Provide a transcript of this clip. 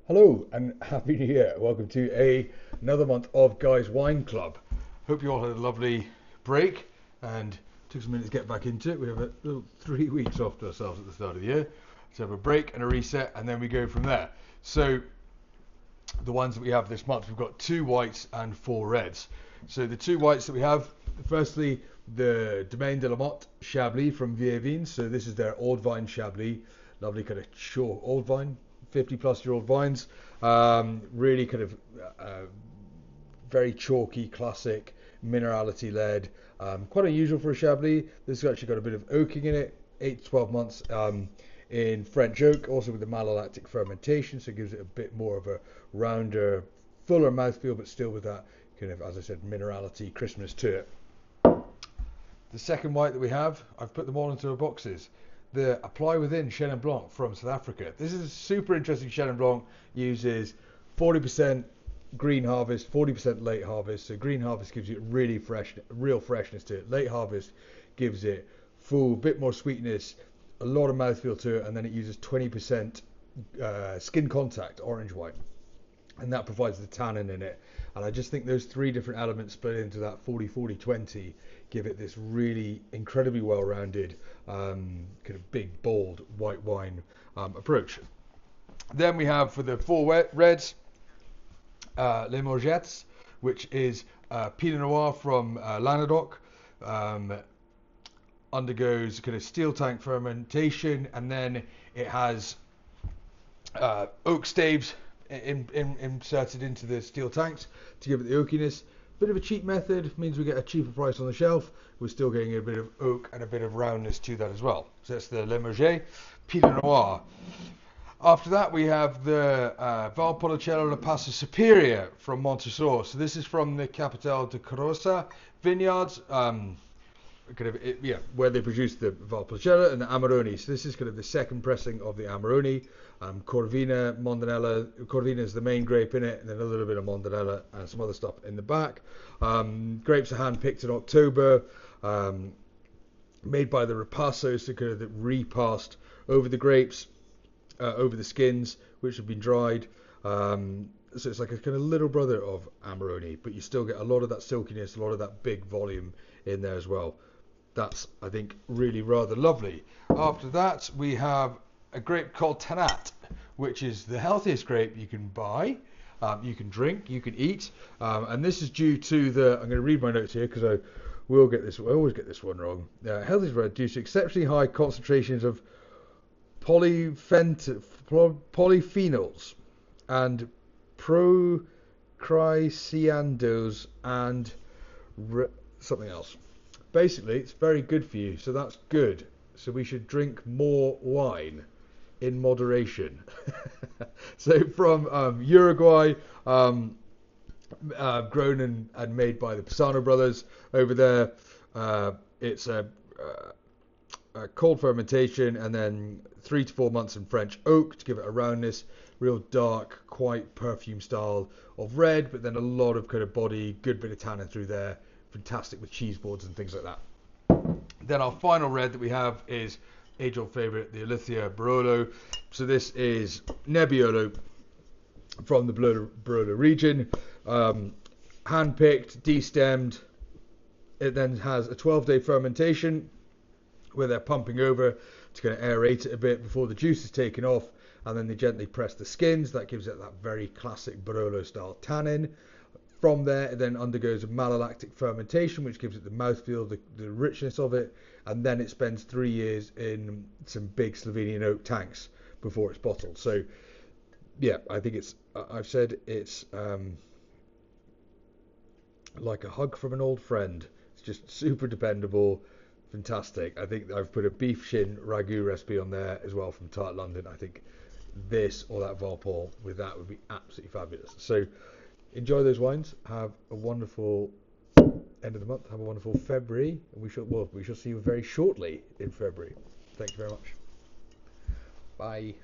Hello and happy new year. Welcome to another month of Guys Wine Club. Hope you all had a lovely break and took some minutes to get back into it. We have a little 3 weeks off to ourselves at the start of the year. So have a break and a reset and then we go from there. So the ones that we have this month, we've got 2 whites and 4 reds. So the 2 whites that we have, firstly, the Domaine de la Motte Chablis from Vieux Vins. So this is their old vine Chablis, lovely kind of short old vine, 50 plus year old vines. Really kind of very chalky, classic, minerality led. Quite unusual for a Chablis. This has actually got a bit of oaking in it, 8 to 12 months. In French oak, also with the malolactic fermentation, so it gives it a bit more of a rounder, fuller mouthfeel, but still with that kind of, as I said, minerality, crispness to it. The second white that we have, I've put them all into our boxes. The Apply Within Chenin Blanc from South Africa. This is a super interesting Chenin Blanc. Uses 40% green harvest, 40% late harvest. So green harvest gives you really fresh, real freshness to it. Late harvest gives it full, bit more sweetness, a lot of mouthfeel to it, and then it uses 20% skin contact orange wine, and that provides the tannin in it. And I just think those three different elements split into that 40-40-20 give it this really incredibly well-rounded, kind of big, bold white wine approach. Then we have for the 4 reds, Les Morgettes, which is Pinot Noir from Languedoc. Undergoes kind of steel tank fermentation, and then it has oak staves inserted into the steel tanks to give it the oakiness. Bit of a cheap method, means we get a cheaper price on the shelf. We're still getting a bit of oak and a bit of roundness to that as well. So that's the Le Morget Pinot Noir. After that, we have the Valpolicella La Passa Superior from Montesor. So this is from the Capital de Carossa vineyards. Where they produce the Valpolicella and the Amarone. So this is kind of the second pressing of the Amarone. Corvina, Mondanella. Corvina is the main grape in it, and then a little bit of Mondanella and some other stuff in the back. Grapes are hand picked in October, made by the Ripasso, so kind of the repast over the grapes, over the skins, which have been dried. So it's like a kind of little brother of Amarone, but you still get a lot of that silkiness, a lot of that big volume in there as well. That's, I think, really rather lovely. After that, we have a grape called Tannat, which is the healthiest grape you can buy, you can drink, you can eat. And this is due to the, I'm going to read my notes here because I always get this one wrong. Healthiest grape due to exceptionally high concentrations of polyphenols and procyanidins and something else. Basically, it's very good for you, so that's good. So we should drink more wine in moderation. So from Uruguay, grown and made by the Pisano brothers over there. It's a cold fermentation and then 3 to 4 months in French oak to give it a roundness, real dark, quite perfume style of red, but then a lot of kind of body, good bit of tannin through there. Fantastic with cheese boards and things like that. Then our final red that we have is age-old favourite, the Alithia Barolo. So this is Nebbiolo from the Barolo region, hand-picked, destemmed. It then has a 12-day fermentation where they're pumping over to kind of aerate it a bit before the juice is taken off, and then they gently press the skins. That gives it that very classic Barolo style tannin. From there, it then undergoes a malolactic fermentation, which gives it the mouthfeel, the richness of it, and then it spends 3 years in some big Slovenian oak tanks before it's bottled. So, yeah, I think I've said it's like a hug from an old friend. It's just super dependable, fantastic. I think I've put a beef shin ragu recipe on there as well from Tart London. I think this or that Valpol with that would be absolutely fabulous. So, enjoy those wines. Have a wonderful end of the month. Have a wonderful February. And we shall see you very shortly in February. Thank you very much. Bye.